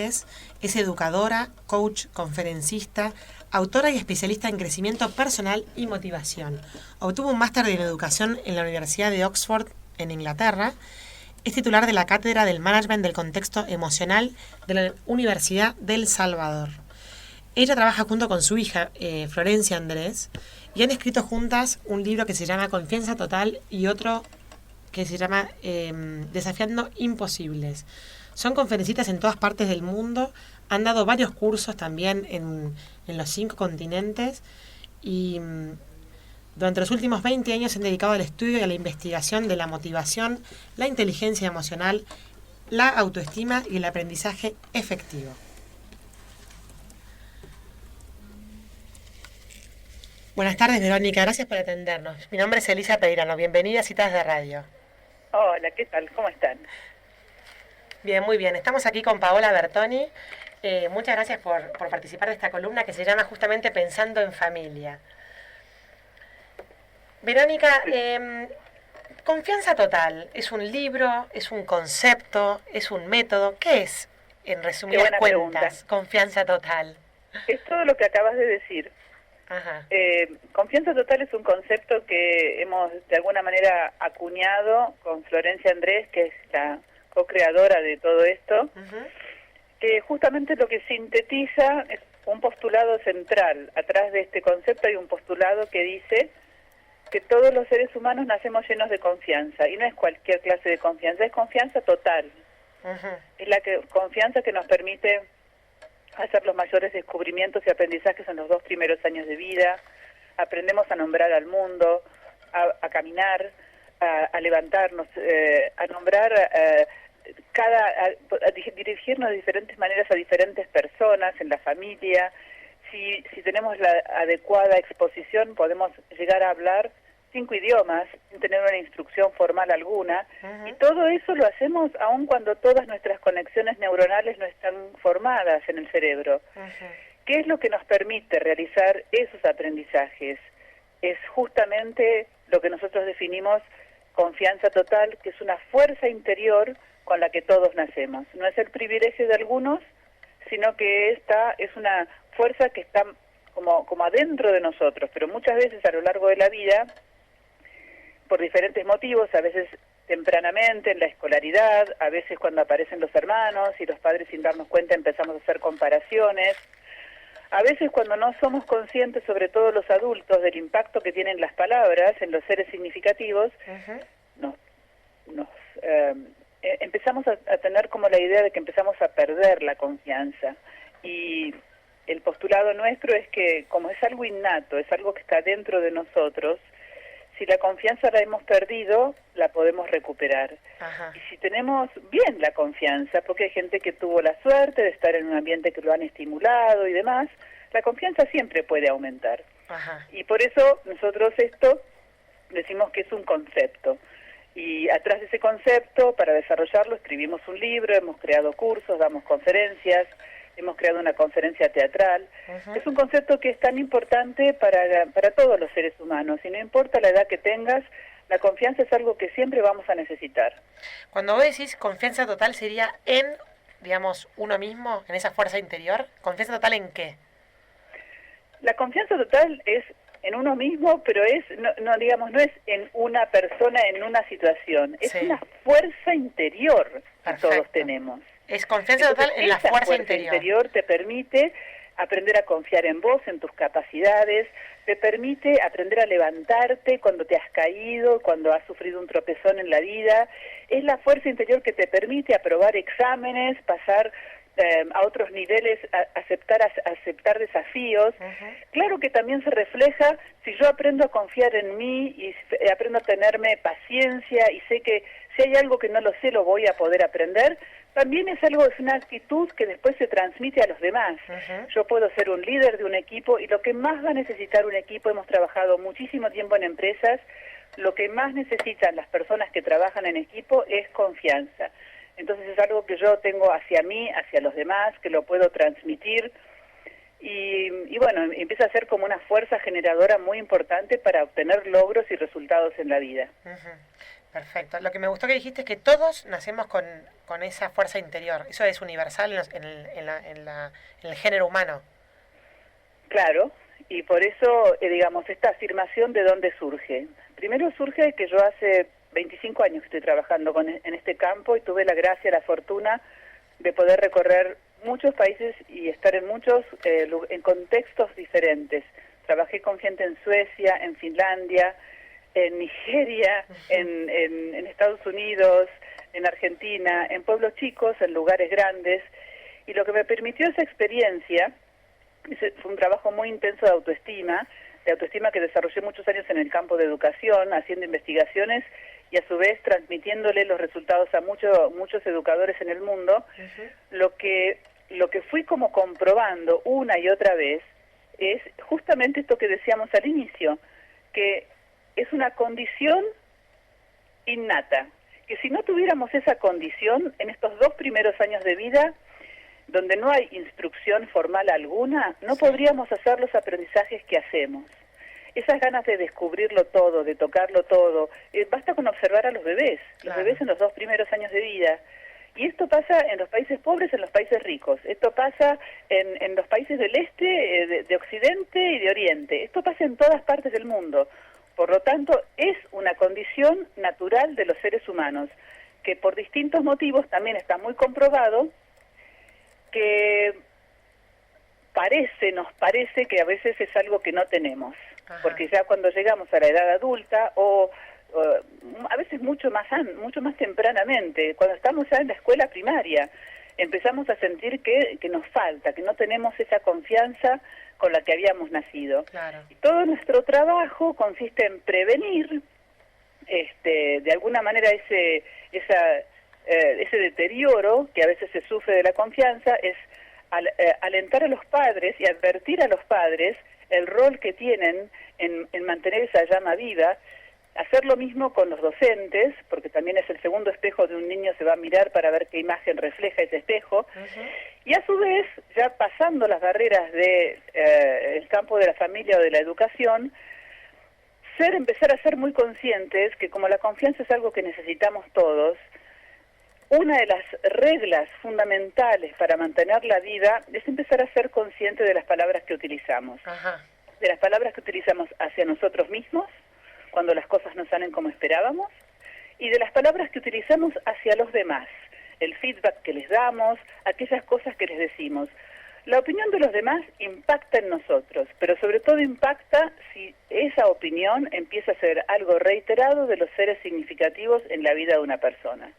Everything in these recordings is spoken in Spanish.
Es educadora, coach, conferencista, autora y especialista en crecimiento personal y motivación. Obtuvo un máster en educación en la Universidad de Oxford, en Inglaterra. Es titular de la Cátedra del Management del Contexto Emocional de la Universidad del Salvador. Ella trabaja junto con su hija, Florencia Andrés, y han escrito juntas un libro que se llama Confianza Total y otro que se llama Desafiando Imposibles. Son conferencistas en todas partes del mundo, han dado varios cursos también en los 5 continentes y durante los últimos 20 años se han dedicado al estudio y a la investigación de la motivación, la inteligencia emocional, la autoestima y el aprendizaje efectivo. Buenas tardes, Verónica, gracias por atendernos. Mi nombre es Elisa Peirano, bienvenida a Citas de Radio. Hola, ¿qué tal? ¿Cómo están? Bien, muy bien. Estamos aquí con Paola Bertoni. Muchas gracias por participar de esta columna que se llama justamente Pensando en Familia. Verónica, Confianza Total, ¿es un libro, es un concepto, es un método? ¿Qué es, en resumidas cuentas, Confianza Total? Es todo lo que acabas de decir. Ajá. Confianza Total es un concepto que hemos de alguna manera acuñado con Florencia Andrés, que es la co-creadora de todo esto, que justamente lo que sintetiza es un postulado central. Atrás de este concepto hay un postulado que dice que todos los seres humanos nacemos llenos de confianza, y no es cualquier clase de confianza, es confianza total. Es la confianza que nos permite hacer los mayores descubrimientos y aprendizajes en los 2 primeros años de vida. Aprendemos a nombrar al mundo, a caminar, a levantarnos, a nombrar a dirigirnos de diferentes maneras a diferentes personas en la familia. Si tenemos la adecuada exposición, podemos llegar a hablar 5 idiomas sin tener una instrucción formal alguna. Y todo eso lo hacemos aun cuando todas nuestras conexiones neuronales no están formadas en el cerebro. ¿Qué es lo que nos permite realizar esos aprendizajes? Es justamente lo que nosotros definimos confianza total, que es una fuerza interior con la que todos nacemos. No es el privilegio de algunos, sino que esta es una fuerza que está como adentro de nosotros, pero muchas veces a lo largo de la vida, por diferentes motivos, a veces tempranamente en la escolaridad, a veces cuando aparecen los hermanos y los padres sin darnos cuenta empezamos a hacer comparaciones, a veces cuando no somos conscientes, sobre todo los adultos, del impacto que tienen las palabras en los seres significativos, empezamos a tener como la idea de que empezamos a perder la confianza. Y el postulado nuestro es que, como es algo innato, es algo que está dentro de nosotros, si la confianza la hemos perdido, la podemos recuperar. Y si tenemos bien la confianza, porque hay gente que tuvo la suerte de estar en un ambiente que lo han estimulado y demás, la confianza siempre puede aumentar. Y por eso nosotros esto decimos que es un concepto. Y atrás de ese concepto, para desarrollarlo, escribimos un libro, hemos creado cursos, damos conferencias, hemos creado una conferencia teatral. Es un concepto que es tan importante para todos los seres humanos, y no importa la edad que tengas, la confianza es algo que siempre vamos a necesitar. Cuando vos decís confianza total, ¿sería en, digamos, uno mismo, en esa fuerza interior? ¿Confianza total en qué? La confianza total es en uno mismo, pero no es en una persona, en una situación, es una fuerza interior que todos tenemos. Es confianza total en la fuerza interior. Interior te permite aprender a confiar en vos, en tus capacidades, te permite aprender a levantarte cuando te has caído, cuando has sufrido un tropezón en la vida. Es la fuerza interior que te permite aprobar exámenes, pasar a otros niveles, aceptar desafíos. Claro que también se refleja si yo aprendo a confiar en mí y aprendo a tenerme paciencia y sé que si hay algo que no lo sé lo voy a poder aprender. También es una actitud que después se transmite a los demás. Yo puedo ser un líder de un equipo, y lo que más va a necesitar un equipo, hemos trabajado muchísimo tiempo en empresas, lo que más necesitan las personas que trabajan en equipo es confianza. Entonces es algo que yo tengo hacia mí, hacia los demás, que lo puedo transmitir, y bueno, empieza a ser como una fuerza generadora muy importante para obtener logros y resultados en la vida. Perfecto. Lo que me gustó que dijiste es que todos nacemos con esa fuerza interior. Eso es universal en el género humano. Claro, y por eso, digamos, esta afirmación de dónde surge. Primero surge que yo hace 25 años que estoy trabajando en este campo y tuve la gracia, la fortuna de poder recorrer muchos países y estar en muchos en contextos diferentes. Trabajé con gente en Suecia, en Finlandia, en Nigeria, en Estados Unidos, en Argentina, en pueblos chicos, en lugares grandes. Y lo que me permitió esa experiencia fue un trabajo muy intenso de autoestima que desarrollé muchos años en el campo de educación, haciendo investigaciones y a su vez transmitiéndole los resultados a muchos educadores en el mundo. Lo que fui como comprobando una y otra vez es justamente esto que decíamos al inicio, que es una condición innata, que si no tuviéramos esa condición en estos 2 primeros años de vida, donde no hay instrucción formal alguna, no podríamos hacer los aprendizajes que hacemos. Esas ganas de descubrirlo todo, de tocarlo todo, basta con observar a los bebés, los bebés en los 2 primeros años de vida. Y esto pasa en los países pobres, en los países ricos. Esto pasa en los países del este, de Occidente y de Oriente. Esto pasa en todas partes del mundo. Por lo tanto, es una condición natural de los seres humanos, que por distintos motivos también está muy comprobado que nos parece que a veces es algo que no tenemos. Ajá. Porque ya cuando llegamos a la edad adulta o a veces mucho más tempranamente, cuando estamos ya en la escuela primaria, empezamos a sentir que nos falta, que no tenemos esa confianza con la que habíamos nacido. Claro. Y todo nuestro trabajo consiste en prevenir de alguna manera ese deterioro que a veces se sufre de la confianza, es alentar a los padres y advertir a los padres el rol que tienen en mantener esa llama viva. Hacer lo mismo con los docentes, porque también es el segundo espejo de un niño, se va a mirar para ver qué imagen refleja ese espejo. Y a su vez, ya pasando las barreras de el campo de la familia o de la educación, empezar a ser muy conscientes que como la confianza es algo que necesitamos todos, una de las reglas fundamentales para mantenerla viva es empezar a ser consciente de las palabras que utilizamos. Ajá. De las palabras que utilizamos hacia nosotros mismos, cuando las cosas no salen como esperábamos, y de las palabras que utilizamos hacia los demás, el feedback que les damos, aquellas cosas que les decimos. La opinión de los demás impacta en nosotros, pero sobre todo impacta si esa opinión empieza a ser algo reiterado de los seres significativos en la vida de una persona.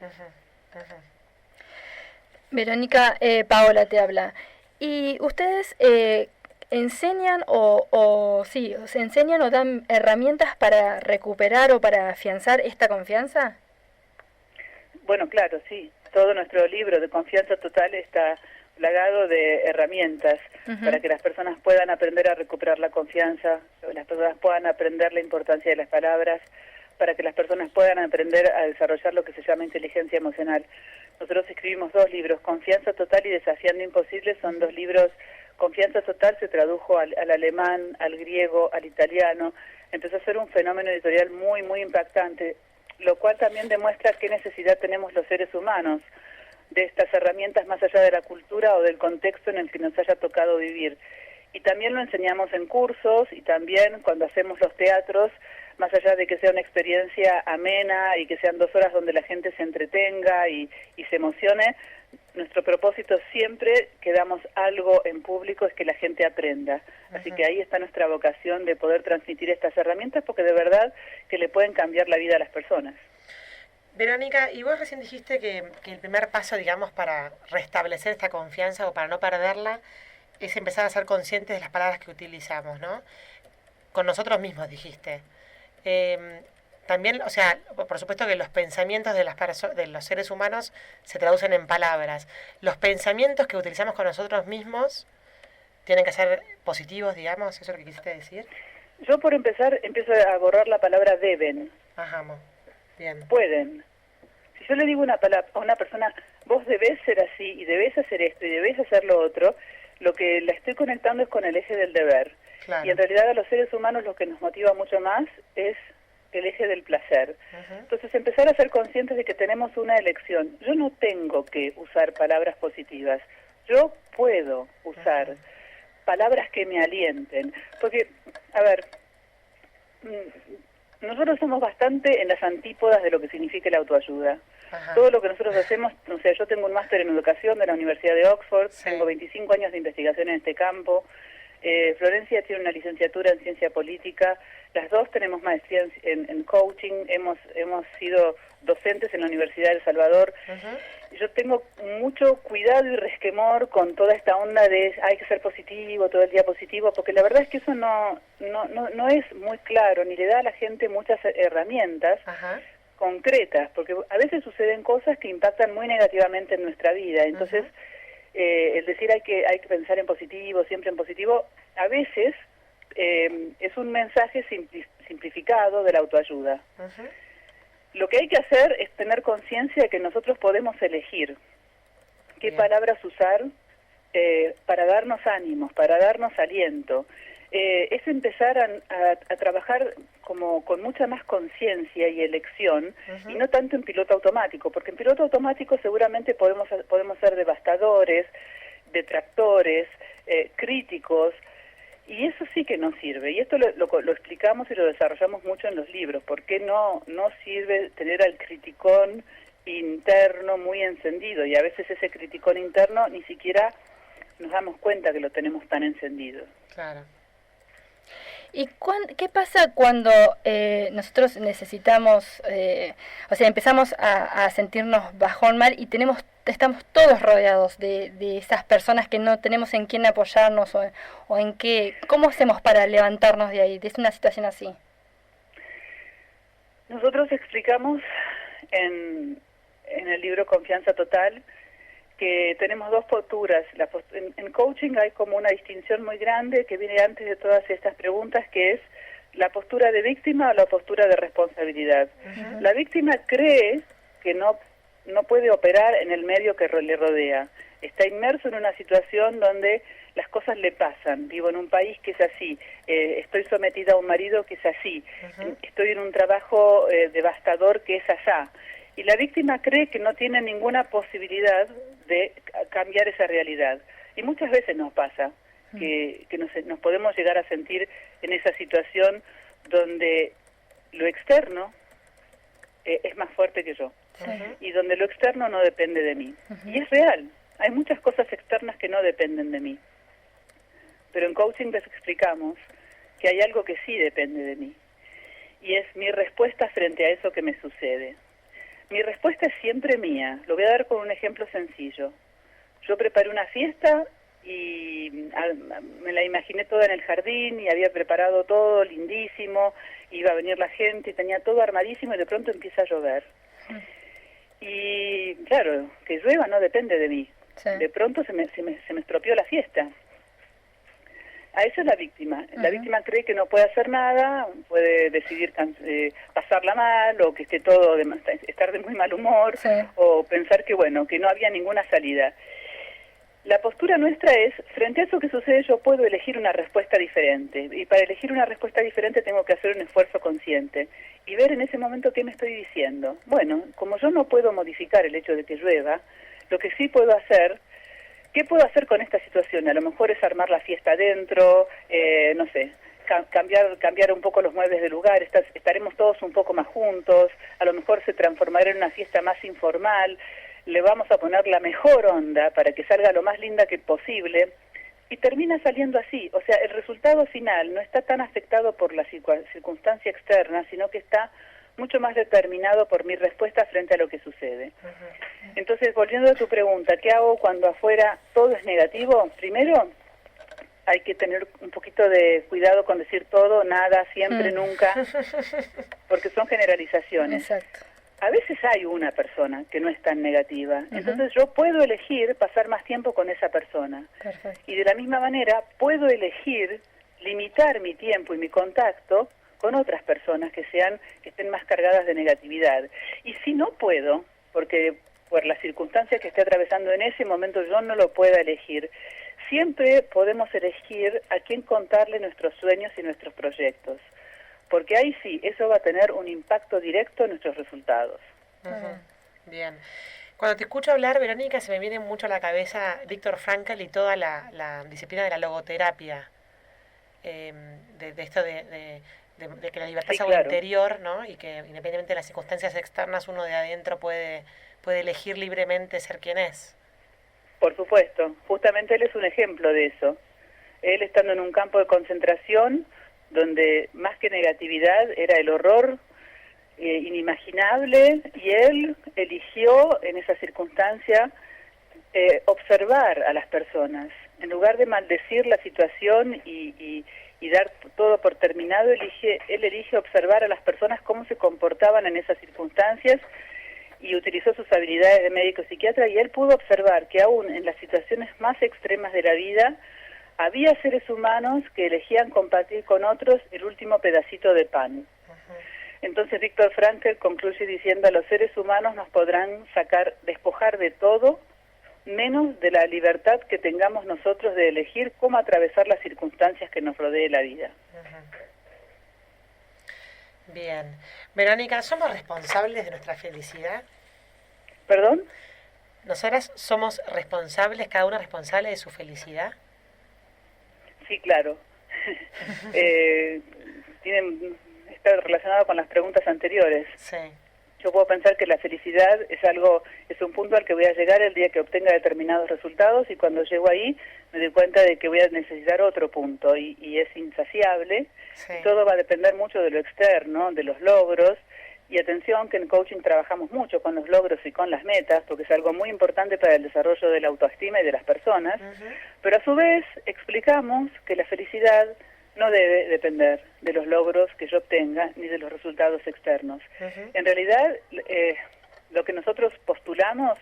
Verónica, Paola te habla. ¿Y ustedes enseñan se enseñan o dan herramientas para recuperar o para afianzar esta confianza? Bueno, claro, sí. Todo nuestro libro de Confianza Total está plagado de herramientas para que las personas puedan aprender a recuperar la confianza, las personas puedan aprender la importancia de las palabras, para que las personas puedan aprender a desarrollar lo que se llama inteligencia emocional. Nosotros escribimos 2 libros, Confianza Total y Desafiando Imposibles, son 2 libros. Confianza Total se tradujo al alemán, al griego, al italiano. Empezó a ser un fenómeno editorial muy, muy impactante, lo cual también demuestra qué necesidad tenemos los seres humanos de estas herramientas más allá de la cultura o del contexto en el que nos haya tocado vivir. Y también lo enseñamos en cursos y también cuando hacemos los teatros, más allá de que sea una experiencia amena y que sean 2 horas donde la gente se entretenga y se emocione, nuestro propósito siempre que damos algo en público es que la gente aprenda. Así que ahí está nuestra vocación de poder transmitir estas herramientas porque de verdad que le pueden cambiar la vida a las personas. Verónica, y vos recién dijiste que el primer paso, digamos, para restablecer esta confianza o para no perderla es empezar a ser conscientes de las palabras que utilizamos, ¿no? Con nosotros mismos, dijiste. También, o sea, por supuesto que los pensamientos de los seres humanos se traducen en palabras. Los pensamientos que utilizamos con nosotros mismos tienen que ser positivos, digamos, ¿eso es lo que quisiste decir? Yo por empezar empiezo a borrar la palabra deben. Ajá, bien. Pueden. Si yo le digo a una persona, vos debés ser así y debés hacer esto y debés hacer lo otro, lo que la estoy conectando es con el eje del deber. Claro. Y en realidad a los seres humanos lo que nos motiva mucho más es el eje del placer. Entonces empezar a ser conscientes de que tenemos una elección. Yo no tengo que usar palabras positivas, yo puedo usar palabras que me alienten. Porque, a ver, nosotros somos bastante en las antípodas de lo que significa la autoayuda. Todo lo que nosotros hacemos, o sea, yo tengo un máster en educación de la Universidad de Oxford, tengo 25 años de investigación en este campo. Florencia tiene una licenciatura en ciencia política, las dos tenemos maestría en coaching, hemos sido docentes en la Universidad de El Salvador. Yo tengo mucho cuidado y resquemor con toda esta onda de hay que ser positivo, todo el día positivo, porque la verdad es que eso no es muy claro, ni le da a la gente muchas herramientas concretas, porque a veces suceden cosas que impactan muy negativamente en nuestra vida. Entonces, el decir hay que pensar en positivo, siempre en positivo, a veces es un mensaje simplificado de la autoayuda. Lo que hay que hacer es tener conciencia de que nosotros podemos elegir qué palabras usar para darnos ánimos, para darnos aliento. Es empezar a trabajar como con mucha más conciencia y elección, y no tanto en piloto automático, porque en piloto automático seguramente podemos ser devastadores, detractores, críticos, y eso sí que no sirve. Y esto lo explicamos y lo desarrollamos mucho en los libros. ¿Por qué no sirve tener al criticón interno muy encendido? Y a veces ese criticón interno ni siquiera nos damos cuenta que lo tenemos tan encendido. Claro. ¿Y qué pasa cuando nosotros necesitamos, o sea, empezamos a sentirnos bajón, mal, y estamos todos rodeados de esas personas que no tenemos en quién apoyarnos o en qué? ¿Cómo hacemos para levantarnos de ahí, de una situación así? Nosotros explicamos en el libro Confianza Total que tenemos dos posturas. En coaching hay como una distinción muy grande que viene antes de todas estas preguntas, que es la postura de víctima o la postura de responsabilidad. La víctima cree que no puede operar en el medio que le rodea. Está inmerso en una situación donde las cosas le pasan. Vivo en un país que es así. Estoy sometida a un marido que es así. Estoy en un trabajo devastador que es asá. Y la víctima cree que no tiene ninguna posibilidad de cambiar esa realidad. Y muchas veces nos pasa que nos podemos llegar a sentir en esa situación donde lo externo es más fuerte que yo. Y donde lo externo no depende de mí. Y es real. Hay muchas cosas externas que no dependen de mí. Pero en coaching les explicamos que hay algo que sí depende de mí. Y es mi respuesta frente a eso que me sucede. Mi respuesta es siempre mía. Lo voy a dar con un ejemplo sencillo. Yo preparé una fiesta y me la imaginé toda en el jardín y había preparado todo lindísimo, iba a venir la gente y tenía todo armadísimo, y de pronto empieza a llover. Y claro, que llueva no depende de mí. De pronto se me estropeó la fiesta. A eso es la víctima. La víctima cree que no puede hacer nada, puede decidir pasarla mal, o que esté estar de muy mal humor, o pensar que que no había ninguna salida. La postura nuestra es, frente a eso que sucede, yo puedo elegir una respuesta diferente. Y para elegir una respuesta diferente tengo que hacer un esfuerzo consciente y ver en ese momento qué me estoy diciendo. Bueno, como yo no puedo modificar el hecho de que llueva, lo que sí puedo hacer, ¿qué puedo hacer con esta situación? A lo mejor es armar la fiesta adentro, no sé, cambiar un poco los muebles de lugar, estaremos todos un poco más juntos, a lo mejor se transformará en una fiesta más informal, le vamos a poner la mejor onda para que salga lo más linda que posible, y termina saliendo así. O sea, el resultado final no está tan afectado por la circunstancia externa, sino que está mucho más determinado por mi respuesta frente a lo que sucede. Entonces, volviendo a tu pregunta, ¿qué hago cuando afuera todo es negativo? Primero, hay que tener un poquito de cuidado con decir todo, nada, siempre, nunca, porque son generalizaciones. Exacto. A veces hay una persona que no es tan negativa, entonces yo puedo elegir pasar más tiempo con esa persona. Perfecto. Y de la misma manera puedo elegir limitar mi tiempo y mi contacto con otras personas que estén más cargadas de negatividad. Y si no puedo, porque por las circunstancias que esté atravesando en ese momento yo no lo pueda elegir, siempre podemos elegir a quién contarle nuestros sueños y nuestros proyectos. porque ahí sí, eso va a tener un impacto directo en nuestros resultados. Bien. Cuando te escucho hablar, Verónica, se me viene mucho a la cabeza Viktor Frankl y toda la disciplina de la logoterapia, de esto de que la libertad es algo interior, ¿no? Y que independientemente de las circunstancias externas, uno de adentro puede elegir libremente ser quien es. Por supuesto, justamente él es un ejemplo de eso. Él estando en un campo de concentración donde más que negatividad era el horror inimaginable, y él eligió en esa circunstancia observar a las personas. En lugar de maldecir la situación y dar todo por terminado, él elige observar a las personas cómo se comportaban en esas circunstancias, y utilizó sus habilidades de médico psiquiatra, y él pudo observar que aún en las situaciones más extremas de la vida había seres humanos que elegían compartir con otros el último pedacito de pan. Entonces Viktor Frankl concluye diciendo: a los seres humanos nos podrán despojar de todo, menos de la libertad que tengamos nosotros de elegir cómo atravesar las circunstancias que nos rodee la vida. Bien. Verónica, ¿somos responsables de nuestra felicidad? ¿Perdón? ¿Nosotras somos responsables, cada una responsable de su felicidad? Sí, claro. Está relacionado con las preguntas anteriores. Sí. Yo puedo pensar que la felicidad es un punto al que voy a llegar el día que obtenga determinados resultados, y cuando llego ahí me doy cuenta de que voy a necesitar otro punto, y es insaciable. Sí. Y todo va a depender mucho de lo externo, de los logros. Y atención, que en coaching trabajamos mucho con los logros y con las metas, porque es algo muy importante para el desarrollo de la autoestima y de las personas, pero a su vez explicamos que la felicidad no debe depender de los logros que yo obtenga ni de los resultados externos. En realidad, lo que nosotros postulamos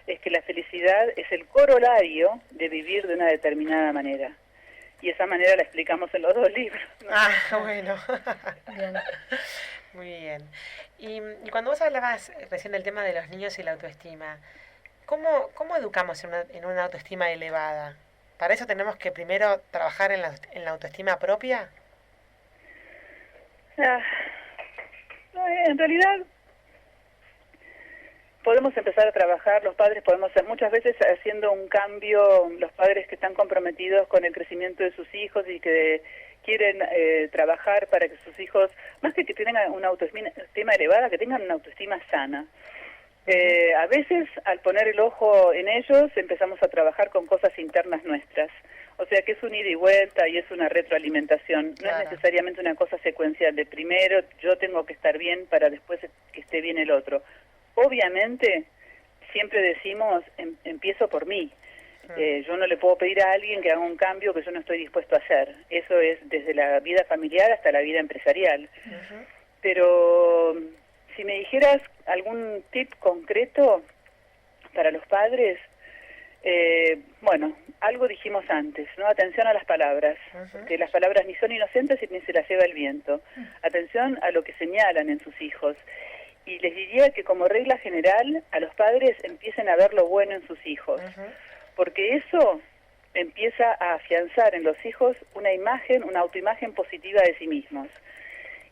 es que la felicidad es el corolario de vivir de una determinada manera. Y esa manera la explicamos en los 2 libros, ¿no? Bueno. Bien. Muy bien. Y cuando vos hablabas recién del tema de los niños y la autoestima, ¿cómo educamos en una autoestima elevada? ¿Para eso tenemos que primero trabajar en la autoestima propia? En realidad podemos empezar a trabajar, los padres podemos ser muchas veces haciendo un cambio, los padres que están comprometidos con el crecimiento de sus hijos y que quieren trabajar para que sus hijos, más que tengan una autoestima elevada, que tengan una autoestima sana. A veces, al poner el ojo en ellos, empezamos a trabajar con cosas internas nuestras. O sea que es un ida y vuelta y es una retroalimentación. No es necesariamente una cosa secuencial de primero yo tengo que estar bien para después que esté bien el otro. Obviamente, siempre decimos, empiezo por mí. Yo no le puedo pedir a alguien que haga un cambio que yo no estoy dispuesto a hacer. Eso es desde la vida familiar hasta la vida empresarial. Pero si me dijeras algún tip concreto para los padres, bueno, algo dijimos antes, ¿no? Atención a las palabras, que las palabras ni son inocentes ni se las lleva el viento. Atención a lo que señalan en sus hijos. Y les diría que como regla general a los padres empiecen a ver lo bueno en sus hijos, porque eso empieza a afianzar en los hijos una autoimagen positiva de sí mismos.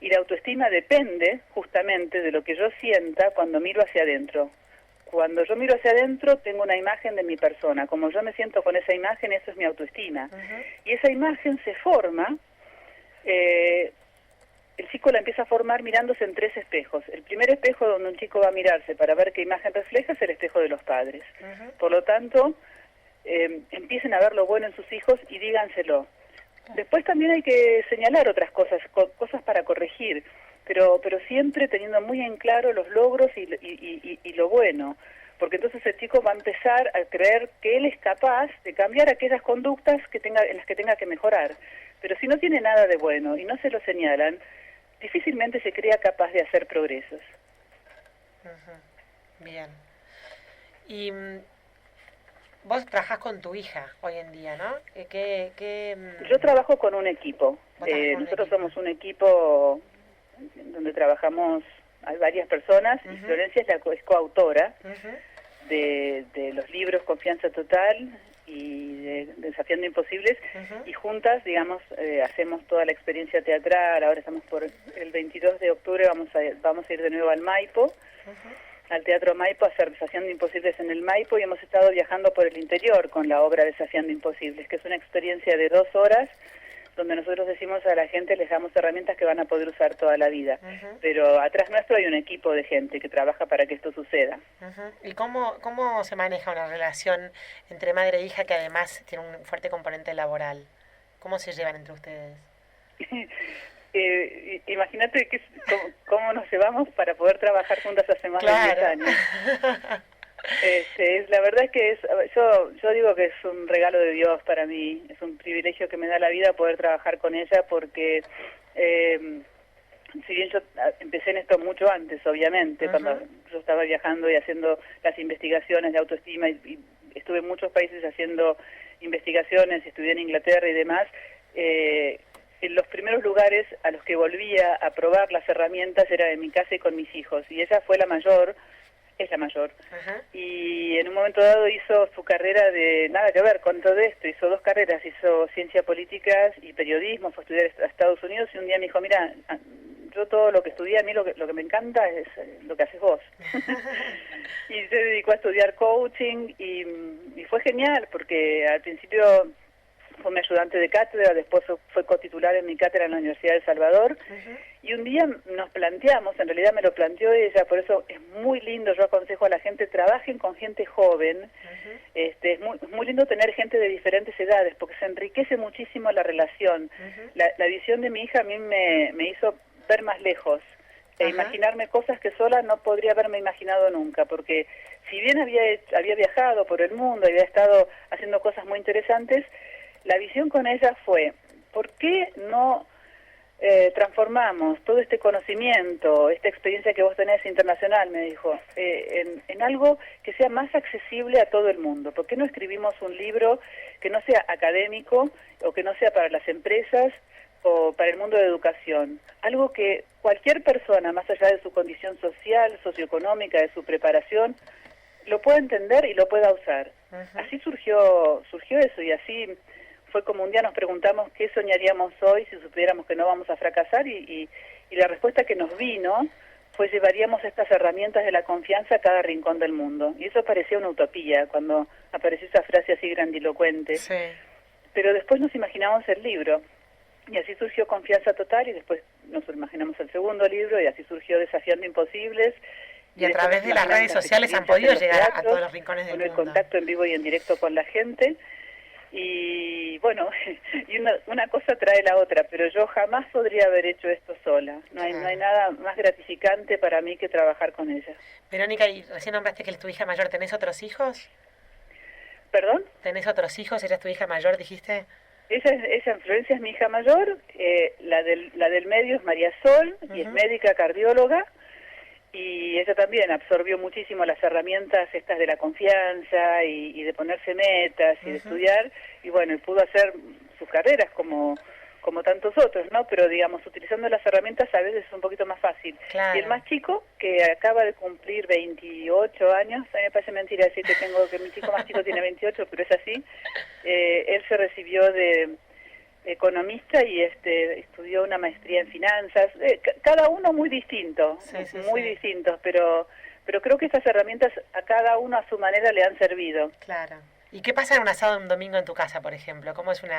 Y la autoestima depende justamente de lo que yo sienta cuando miro hacia adentro. Cuando yo miro hacia adentro tengo una imagen de mi persona, como yo me siento con esa imagen, eso es mi autoestima. Y esa imagen se forma, el chico la empieza a formar mirándose en 3 espejos. El primer espejo donde un chico va a mirarse para ver qué imagen refleja es el espejo de los padres. Por lo tanto, empiecen a ver lo bueno en sus hijos y díganselo. Después también hay que señalar otras cosas para corregir, pero siempre teniendo muy en claro los logros y lo bueno, porque entonces el chico va a empezar a creer que él es capaz de cambiar aquellas conductas en las que tenga que mejorar. Pero si no tiene nada de bueno y no se lo señalan, difícilmente se crea capaz de hacer progresos. Bien. Y vos trabajás con tu hija hoy en día, ¿no? Yo trabajo con un equipo. Nosotros somos un equipo donde trabajamos, hay varias personas, y Florencia es coautora de los libros Confianza Total de Desafiando Imposibles, y juntas, digamos, hacemos toda la experiencia teatral. Ahora estamos por el 22 de octubre, vamos a ir de nuevo al Maipo, al Teatro Maipo, a hacer Desafiando Imposibles en el Maipo, y hemos estado viajando por el interior con la obra Desafiando Imposibles, que es una experiencia de 2 horas, donde nosotros decimos a la gente, les damos herramientas que van a poder usar toda la vida. Pero atrás nuestro hay un equipo de gente que trabaja para que esto suceda. ¿Y cómo se maneja una relación entre madre e hija que además tiene un fuerte componente laboral? ¿Cómo se llevan entre ustedes? Imagínate cómo nos llevamos para poder trabajar juntas hace más de 10 años. La verdad es que yo digo que es un regalo de Dios para mí, es un privilegio que me da la vida poder trabajar con ella, porque si bien yo empecé en esto mucho antes, obviamente, cuando yo estaba viajando y haciendo las investigaciones de autoestima, y estuve en muchos países haciendo investigaciones, estudié en Inglaterra y demás, en los primeros lugares a los que volvía a probar las herramientas era en mi casa y con mis hijos, y ella fue la mayor, es la mayor, y en un momento dado hizo su carrera de nada que ver con todo esto, hizo 2 carreras, hizo ciencia políticas y periodismo, fue a estudiar a Estados Unidos, y un día me dijo, mira, yo todo lo que estudié, a mí lo que me encanta es lo que haces vos. Y se dedicó a estudiar coaching, y fue genial, porque al principio fue mi ayudante de cátedra, después fue cotitular en mi cátedra en la Universidad de El Salvador, y un día nos planteamos, en realidad me lo planteó ella, por eso es muy lindo, yo aconsejo a la gente, trabajen con gente joven, es muy lindo tener gente de diferentes edades, porque se enriquece muchísimo la relación. La visión de mi hija a mí me hizo ver más lejos, e imaginarme cosas que sola no podría haberme imaginado nunca, porque si bien había viajado por el mundo, había estado haciendo cosas muy interesantes, la visión con ella fue, ¿por qué no transformamos todo este conocimiento, esta experiencia que vos tenés internacional, me dijo, en algo que sea más accesible a todo el mundo? ¿Por qué no escribimos un libro que no sea académico o que no sea para las empresas o para el mundo de educación? Algo que cualquier persona, más allá de su condición social, socioeconómica, de su preparación, lo pueda entender y lo pueda usar. Así surgió eso, y así fue como un día nos preguntamos qué soñaríamos hoy si supiéramos que no vamos a fracasar, y la respuesta que nos vino fue llevaríamos estas herramientas de la confianza a cada rincón del mundo. Y eso parecía una utopía cuando apareció esa frase así grandilocuente. Sí. Pero después nos imaginamos el libro, y así surgió Confianza Total, y después nos imaginamos el segundo libro, y así surgió Desafiando Imposibles. Y a través de las redes sociales han podido llegar a todos los rincones del mundo. Con el contacto en vivo y en directo con la gente. Y bueno, y una cosa trae la otra, pero yo jamás podría haber hecho esto sola. No hay nada más gratificante para mí que trabajar con ella. Verónica, y recién nombraste que es tu hija mayor, ¿tenés otros hijos? ¿Perdón? ¿Tenés otros hijos? ¿Ella es tu hija mayor, dijiste? Ella Florencia es mi hija mayor, la del medio es María Sol, y es médica cardióloga, y ella también absorbió muchísimo las herramientas estas de la confianza y de ponerse metas y de estudiar, y bueno, y pudo hacer sus carreras como tantos otros, ¿no? Pero digamos, utilizando las herramientas a veces es un poquito más fácil. Claro. Y el más chico, que acaba de cumplir 28 años, a mí me parece mentira decir que mi chico más chico tiene 28, pero es así, él se recibió de economista y estudió una maestría en finanzas, cada uno muy distinto, distintos, pero creo que estas herramientas a cada uno a su manera le han servido. Claro. ¿Y qué pasa en un asado un domingo en tu casa, por ejemplo? ¿Cómo es un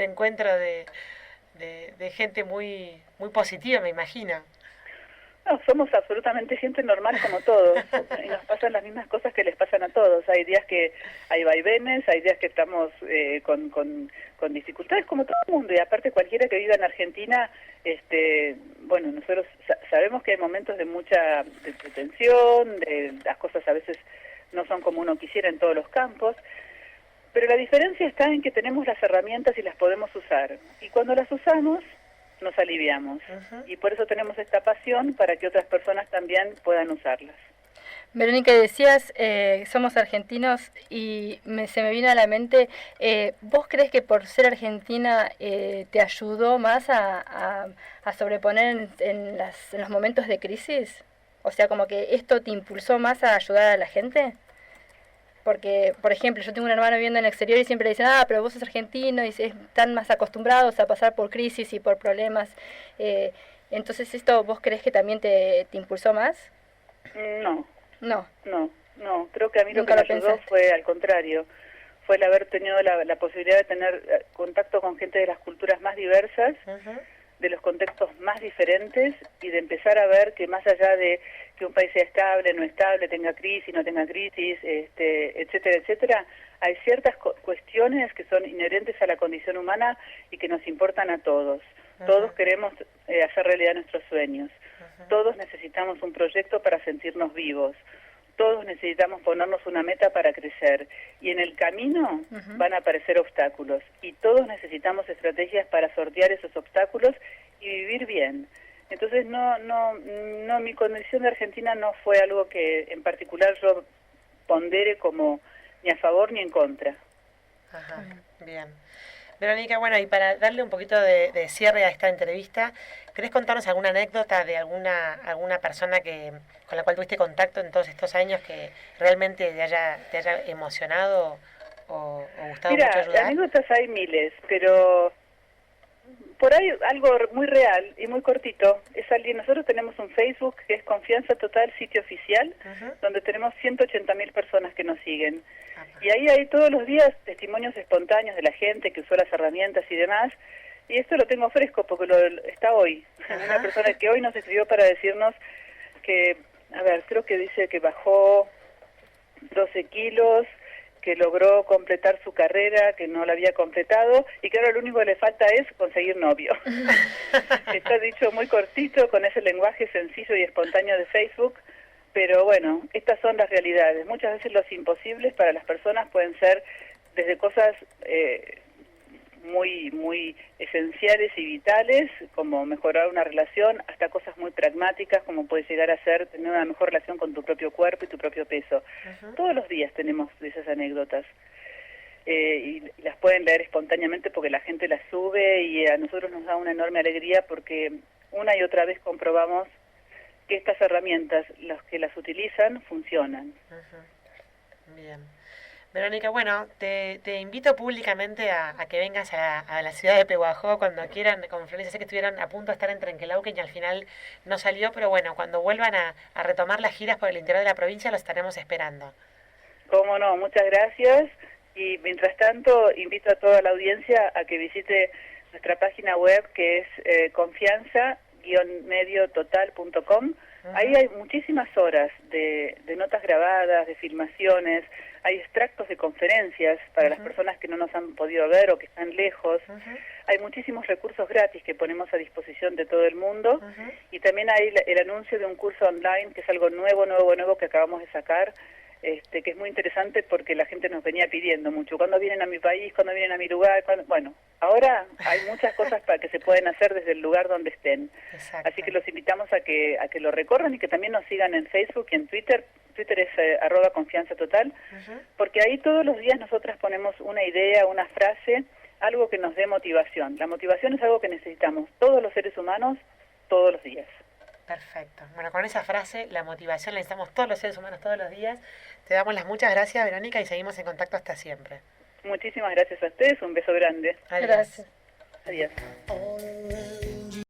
encuentro de gente muy muy positiva, me imagino? No, somos absolutamente gente normal como todos, y nos pasan las mismas cosas que les pasan a todos. Hay días que hay vaivenes, hay días que estamos con dificultades como todo el mundo, y aparte cualquiera que viva en Argentina, bueno, nosotros sabemos que hay momentos de mucha de tensión, las cosas a veces no son como uno quisiera en todos los campos, pero la diferencia está en que tenemos las herramientas y las podemos usar, y cuando las usamos nos aliviamos, y por eso tenemos esta pasión para que otras personas también puedan usarlas. Verónica, decías, somos argentinos, y se me vino a la mente, ¿vos crees que por ser argentina te ayudó más a sobreponer en los momentos de crisis? O sea, como que esto te impulsó más a ayudar a la gente. Porque, por ejemplo, yo tengo un hermano viviendo en el exterior y siempre le dicen, pero vos sos argentino y están más acostumbrados a pasar por crisis y por problemas. Entonces, ¿esto vos crees que también te impulsó más? No. No. No. Creo que a mí lo que Nunca me lo ayudó pensaste. fue al contrario. Fue el haber tenido la posibilidad de tener contacto con gente de las culturas más diversas, de los contextos más diferentes, y de empezar a ver que más allá de que un país sea estable, no estable, tenga crisis, no tenga crisis, etcétera, etcétera, hay ciertas cuestiones que son inherentes a la condición humana y que nos importan a todos. Todos queremos hacer realidad nuestros sueños. Todos necesitamos un proyecto para sentirnos vivos. Todos necesitamos ponernos una meta para crecer. Y en el camino van a aparecer obstáculos. Y todos necesitamos estrategias para sortear esos obstáculos y vivir bien. Entonces, no, mi condición de argentina no fue algo que en particular yo pondere como ni a favor ni en contra. Ajá, bien. Verónica, bueno, y para darle un poquito de cierre a esta entrevista, ¿querés contarnos alguna anécdota de alguna persona con la cual tuviste contacto en todos estos años que realmente te haya emocionado o gustado mucho ayudar? Mira, anécdotas hay miles, pero por ahí algo muy real y muy cortito. Nosotros tenemos un Facebook que es Confianza Total, sitio oficial, donde tenemos 180.000 personas que nos siguen. Y ahí hay todos los días testimonios espontáneos de la gente que usó las herramientas y demás. Y esto lo tengo fresco porque está hoy. Una persona que hoy nos escribió para decirnos que, creo que dice que bajó 12 kilos, que logró completar su carrera, que no la había completado, y que ahora lo único que le falta es conseguir novio. Está dicho muy cortito, con ese lenguaje sencillo y espontáneo de Facebook, pero bueno, estas son las realidades. Muchas veces los imposibles para las personas pueden ser desde cosas muy esenciales y vitales, como mejorar una relación, hasta cosas muy pragmáticas, como puede llegar a ser tener una mejor relación con tu propio cuerpo y tu propio peso. Todos los días tenemos de esas anécdotas. Y las pueden leer espontáneamente porque la gente las sube, y a nosotros nos da una enorme alegría porque una y otra vez comprobamos que estas herramientas, los que las utilizan, funcionan. Bien. Verónica, bueno, te invito públicamente a que vengas a la ciudad de Pehuajó cuando quieran, con Florencia. Sé que estuvieron a punto de estar en Trenquelauquen y al final no salió, pero bueno, cuando vuelvan a retomar las giras por el interior de la provincia, los estaremos esperando. Cómo no, muchas gracias. Y mientras tanto, invito a toda la audiencia a que visite nuestra página web, que es confianza-mediototal.com. Ahí hay muchísimas horas de notas grabadas, de filmaciones, hay extractos de conferencias para las personas que no nos han podido ver o que están lejos. Hay muchísimos recursos gratis que ponemos a disposición de todo el mundo, y también hay el anuncio de un curso online que es algo nuevo que acabamos de sacar, que es muy interesante porque la gente nos venía pidiendo mucho. ¿Cuándo vienen a mi país? ¿Cuándo vienen a mi lugar? Bueno, ahora hay muchas cosas para que se pueden hacer desde el lugar donde estén. Exacto. Así que los invitamos a que lo recorran y que también nos sigan en Facebook y en Twitter. Twitter es @confianza total, porque ahí todos los días nosotras ponemos una idea, una frase, algo que nos dé motivación. La motivación es algo que necesitamos todos los seres humanos todos los días. Perfecto. Bueno, con esa frase, la motivación la necesitamos todos los seres humanos todos los días. Te damos las muchas gracias, Verónica, y seguimos en contacto hasta siempre. Muchísimas gracias a ustedes, un beso grande. Adiós. Gracias. Adiós.